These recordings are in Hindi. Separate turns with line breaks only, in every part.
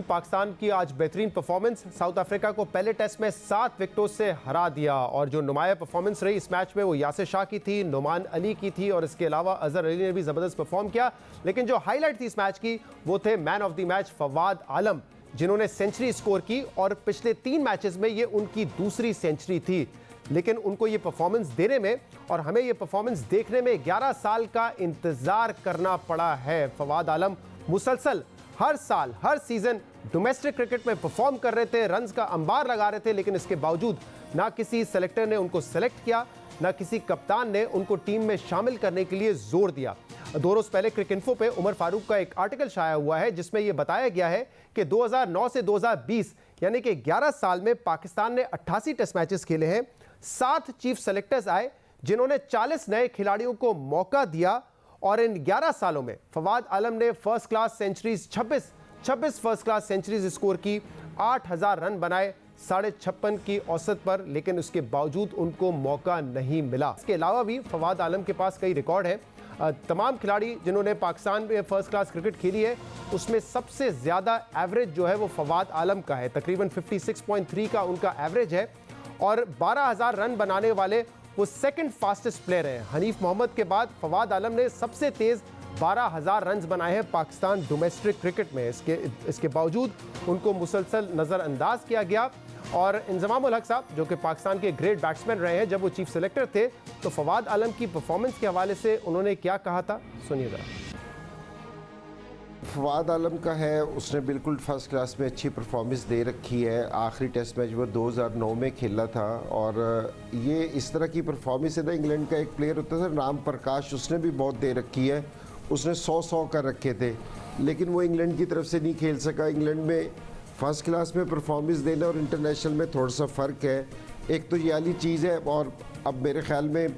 पाकिस्तान की आज बेहतरीन परफॉर्मेंस, साउथ अफ्रीका को पहले टेस्ट में 7 विकेटों से हरा दिया और जो नुमाया परफॉर्मेंस रही इस मैच में वो यासिर शाह की थी, नुमान अली की थी और इसके अलावा अजहर अली ने भी ज़बरदस्त परफॉर्म किया। लेकिन जो हाईलाइट थी इस मैच की वो थे man of the match Fawad Alam, जिन्होंने सेंचुरी स्कोर की और पिछले 3 मैचेस में ये उनकी दूसरी सेंचुरी थी। लेकिन उनको ये परफॉर्मेंस देने में और हमें ये परफॉर्मेंस देखने में 11 साल का इंतज़ार करना पड़ा है। फवाद आलम मुसलसल हर साल हर सीजन डोमेस्टिक क्रिकेट में परफॉर्म कर रहे थे, रन्स का अंबार लगा रहे थे, लेकिन इसके बावजूद ना किसी सेलेक्टर ने उनको सेलेक्ट किया, ना किसी कप्तान ने उनको टीम में शामिल करने के लिए जोर दिया। 2 रोज पहले क्रिकइन्फो पे उमर फारूक का एक आर्टिकल शाया हुआ है जिसमें यह बताया गया है कि 2009 से 2020 यानी कि 11 साल में पाकिस्तान ने 88 टेस्ट मैचेस खेले हैं। 7 चीफ सेलेक्टर्स आए जिन्होंने 40 नए खिलाड़ियों को मौका दिया और इन 11 सालों में फवाद आलम ने first class centuries 26 first class centuries score की, 8000 रन बनाए 56.5 की औसत पर, लेकिन उसके बावजूद उनको मौका नहीं मिला। इसके अलावा भी फवाद आलम के पास कई रिकॉर्ड हैं। तमाम खिलाड़ी जिन्होंने पाकिस्तान में फर्स्ट क्लास क्रिकेट खेली है उसमें सबसे ज़्यादा एवरेज जो है वो फवाद आलम का है, तकरीबन 56.3 का उनका एवरेज है और 12000 रन बनाने वाले वो सेकंड फास्टेस्ट प्लेयर हैं। हनीफ मोहम्मद के बाद फवाद आलम ने सबसे तेज़ 12000 रन बनाए हैं पाकिस्तान डोमेस्टिक क्रिकेट में। इसके बावजूद उनको मुसलसल नज़रअंदाज किया गया और इंजमाम उल हक साहब जो कि पाकिस्तान के ग्रेट बैट्समैन रहे हैं, जब वो चीफ सेलेक्टर थे तो फवाद आलम की परफॉर्मेंस के हवाले से उन्होंने क्या कहा था, सुनिएगा।
फवाद आलम का है, उसने बिल्कुल फर्स्ट क्लास में अच्छी परफॉर्मेंस दे रखी है। आखिरी टेस्ट मैच वो 2009 में खेला था और ये इस तरह की परफॉर्मेंस है ना, इंग्लैंड का एक प्लेयर होता था राम प्रकाश, उसने भी बहुत दे रखी है, उसने 100 कर रखे थे, लेकिन वो इंग्लैंड की तरफ से नहीं खेल सका। इंग्लैंड में फर्स्ट क्लास में परफॉर्मेंस देना और इंटरनेशनल में थोड़ा सा फ़र्क है, एक तो ये वाली चीज़ है। और अब मेरे ख्याल में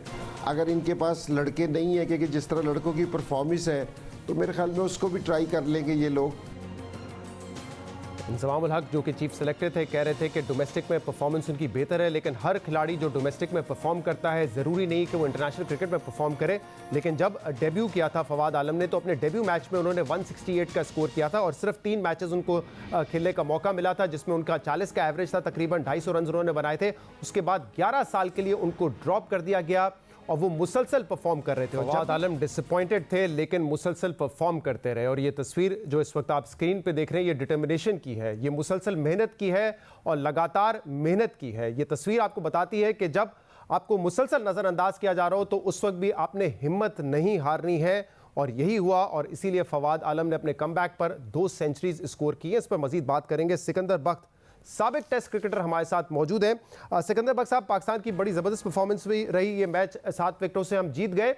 अगर इनके पास लड़के नहीं है कि जिस तरह लड़कों की परफॉर्मेंस है तो मेरे ख्याल में उसको भी ट्राई कर लेंगे ये लोग।
इंजमाम उल हक जो कि चीफ सेलेक्टर थे कह रहे थे कि डोमेस्टिक में परफॉर्मेंस उनकी बेहतर है, लेकिन हर खिलाड़ी जो डोमेस्टिक में परफॉर्म करता है ज़रूरी नहीं कि वो इंटरनेशनल क्रिकेट में परफॉर्म करे। लेकिन जब डेब्यू किया था फवाद आलम ने तो अपने डेब्यू मैच में उन्होंने 168 का स्कोर किया था और सिर्फ 3 मैचेस उनको खेलने का मौका मिला था जिसमें उनका 40 का एवरेज था, तकरीबन 250 रन उन्होंने बनाए थे। उसके बाद 11 साल के लिए उनको ड्रॉप कर दिया गया और वो मुसलसल परफॉर्म कर रहे थे। फवाद आलम डिसअपॉइंटेड थे लेकिन मुसलसल परफॉर्म करते रहे और ये तस्वीर जो इस वक्त आप स्क्रीन पे देख रहे हैं ये डिटर्मिनेशन की है, ये मुसलसल मेहनत की है और लगातार मेहनत की है। ये तस्वीर आपको बताती है कि जब आपको मुसलसल नज़रअंदाज किया जा रहा हो तो उस वक्त भी आपने हिम्मत नहीं हारनी है और यही हुआ और इसीलिए फवाद आलम ने अपने कमबैक पर 2 सेंचुरीज स्कोर की है। इस पर मजीद बात करेंगे। सिकंदर बख्त साबिक टेस्ट क्रिकेटर हमारे साथ मौजूद हैं। सिकंदर बख्त साहब, पाकिस्तान की बड़ी ज़बरदस्त परफॉर्मेंस भी रही, ये मैच 7 विकेटों से हम जीत गए,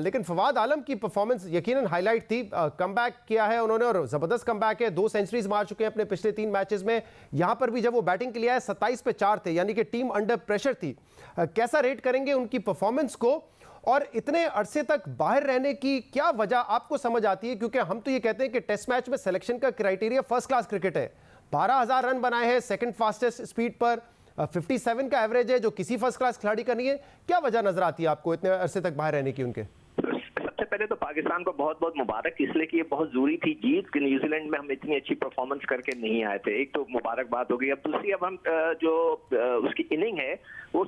लेकिन फवाद आलम की परफॉर्मेंस यकीनन हाईलाइट थी। कमबैक किया है उन्होंने और ज़बरदस्त कमबैक है, 2 सेंचुरीज मार चुके हैं अपने पिछले 3 मैचेस में। यहाँ पर भी जब वो बैटिंग के लिए आए 27 पे 4 थे, यानी कि टीम अंडर प्रेशर थी। कैसा रेट करेंगे उनकी परफॉर्मेंस को और इतने अरसे तक बाहर रहने की क्या वजह आपको समझ आती है? क्योंकि हम तो ये कहते हैं कि टेस्ट मैच में सिलेक्शन का क्राइटेरिया फर्स्ट क्लास क्रिकेट है। 12000 रन बनाए हैं सेकंड फास्टेस्ट स्पीड पर, 57 का एवरेज है जो किसी फर्स्ट क्लास खिलाड़ी का नहीं है। क्या वजह नजर आती है आपको इतने अरसे तक बाहर रहने की उनके?
सबसे पहले तो पाकिस्तान को बहुत बहुत मुबारक, इसलिए कि ये बहुत जरूरी थी जीत कि न्यूजीलैंड में हम इतनी अच्छी परफॉर्मेंस करके नहीं आए थे। एक तो मुबारक बात हो गई। अब दूसरी, अब हम जो उसकी इनिंग है वो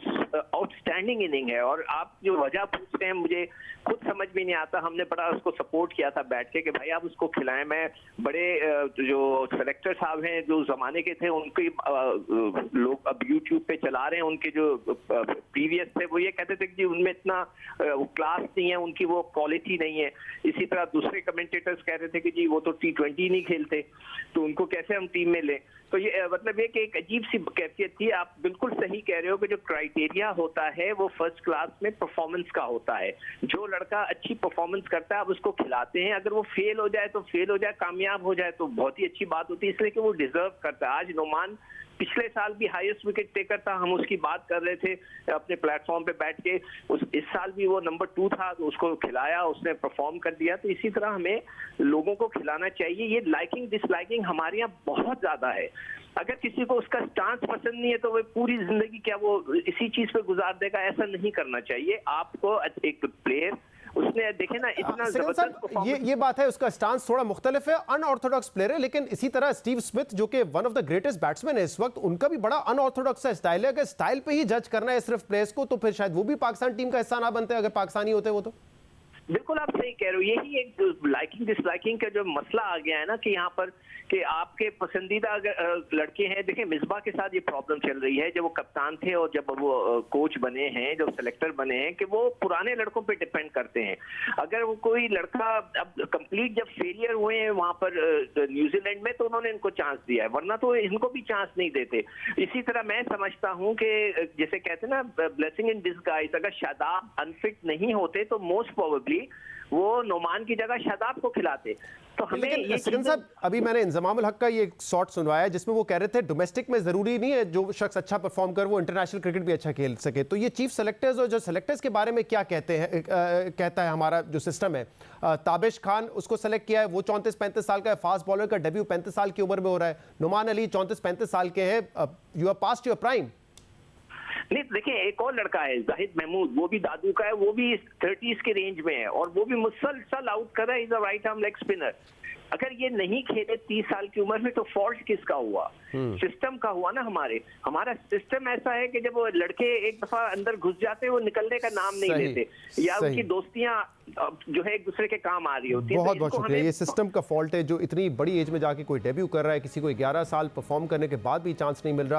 आउटस्टैंडिंग इनिंग है और आप जो वजह पूछते हैं मुझे खुद समझ में नहीं आता। हमने बड़ा उसको सपोर्ट किया था बैठ के कि भाई आप उसको खिलाएं। मैं बड़े जो सेलेक्टर साहब हैं जो जमाने के थे उनके लोग अब यूट्यूब पे चला रहे हैं, उनके जो प्रीवियस थे वो ये कहते थे कि उनमें इतना क्लास नहीं है, उनकी वो क्वालिटी नहीं है। इसी तरह दूसरे कमेंटेटर्स कह रहे थे कि जी वो तो T20 नहीं खेलते तो उनको कैसे हम टीम में लें। तो ये मतलब ये कि एक अजीब सी कैफियत थी। आप बिल्कुल सही कह रहे हो कि जो क्राइटेरिया होता है वो फर्स्ट क्लास में परफॉर्मेंस का होता है। जो लड़का अच्छी परफॉर्मेंस करता है आप उसको खिलाते हैं, अगर वो फेल हो जाए तो फेल हो जाए, कामयाब हो जाए तो बहुत ही अच्छी बात होती है, इसलिए कि वो डिजर्व करता है। आज नुमान पिछले साल भी हाईएस्ट विकेट टेकर था, हम उसकी बात कर रहे थे अपने प्लेटफॉर्म पे बैठ के। इस साल भी वो नंबर 2 था तो उसको खिलाया, उसने परफॉर्म कर दिया। तो इसी तरह हमें लोगों को खिलाना चाहिए। ये लाइकिंग डिसलाइकिंग हमारे यहाँ बहुत ज्यादा है। अगर किसी को उसका स्टांस पसंद नहीं है तो वो पूरी जिंदगी क्या वो इसी चीज पे गुजार देगा, ऐसा नहीं करना चाहिए। आपको एक प्लेयर उसने देखे ना इतना
सेकंड
जबरदस्त
साहब,
performance।
ये बात है, उसका स्टांस थोड़ा मुख्तलिफ है, अनऑर्थोडॉक्स प्लेयर है, लेकिन इसी तरह स्टीव स्मिथ जो कि one of the greatest batsman है इस वक्त, उनका भी बड़ा अनऑर्थोडॉक्स स्टाइल है। अगर स्टाइल पे ही जज करना है सिर्फ प्लेयर्स को, तो फिर शायद वो भी पाकिस्तान टीम का हिस्सा ना बनते अगर पाकिस्तानी होते वो तो।
बिल्कुल आप सही कह रहे हो, यही एक लाइकिंग डिसलाइकिंग का जो मसला आ गया है ना कि यहाँ पर कि आपके पसंदीदा अगर लड़के हैं, देखिए मिसबा के साथ ये प्रॉब्लम चल रही है, जब वो कप्तान थे और जब वो कोच बने हैं, जब सेलेक्टर बने हैं, कि वो पुराने लड़कों पे डिपेंड करते हैं। अगर वो कोई लड़का अब कंप्लीट जब फेलियर हुए हैं वहां पर न्यूजीलैंड में, तो उन्होंने इनको चांस दिया है, वरना तो इनको भी चांस नहीं देते। इसी तरह मैं समझता हूँ कि जैसे कहते हैं ना ब्लेसिंग इन डिसगाइज, अगर शादाब अनफिट नहीं होते तो मोस्ट प्रोबेबली वो नोमान की जगह शादाब को खिलाते। तो हमें
लेकिन
ये
सेकंड साहब, अभी मैंने इंजमामुल हक का ये शॉट सुनवाया जिसमें वो कह रहे थे डोमेस्टिक में जरूरी नहीं है जो शख्स अच्छा परफॉर्म कर वो इंटरनेशनल क्रिकेट भी अच्छा खेल सके। तो ये चीफ सेलेक्टर्स और जो सेलेक्टर्स के बारे में क्या कहते हैं, कहता है हमारा जो सिस्टम है। ताबिश खान उसको सेलेक्ट किया है, वो 34-35 साल का है, फास्ट बॉलर का डेब्यू 35 साल की उम्र में हो रहा है। नुमान अली 34-35 साल के हैं, you are past your prime.
नहीं देखिए, एक और लड़का है जाहिद महमूद, वो भी दादू का है, वो भी 30s के रेंज में है और वो भी मुसलसल आउट कर रहा है, is a right arm leg spinner. अगर ये नहीं खेले 30 साल की उम्र में तो फॉल्ट किसका हुआ? सिस्टम का हुआ ना। हमारा सिस्टम ऐसा है कि जब वो लड़के एक दफा अंदर घुस जाते हैं वो निकलने का नाम नहीं लेते, या उनकी दोस्तियां जो है एक दूसरे के काम आ रही होती है।
बहुत बहुत शुक्रिया। ये सिस्टम का फॉल्ट है, जो इतनी बड़ी एज में जाके कोई डेब्यू कर रहा है, किसी को 11 साल परफॉर्म करने के बाद भी चांस नहीं मिल रहा।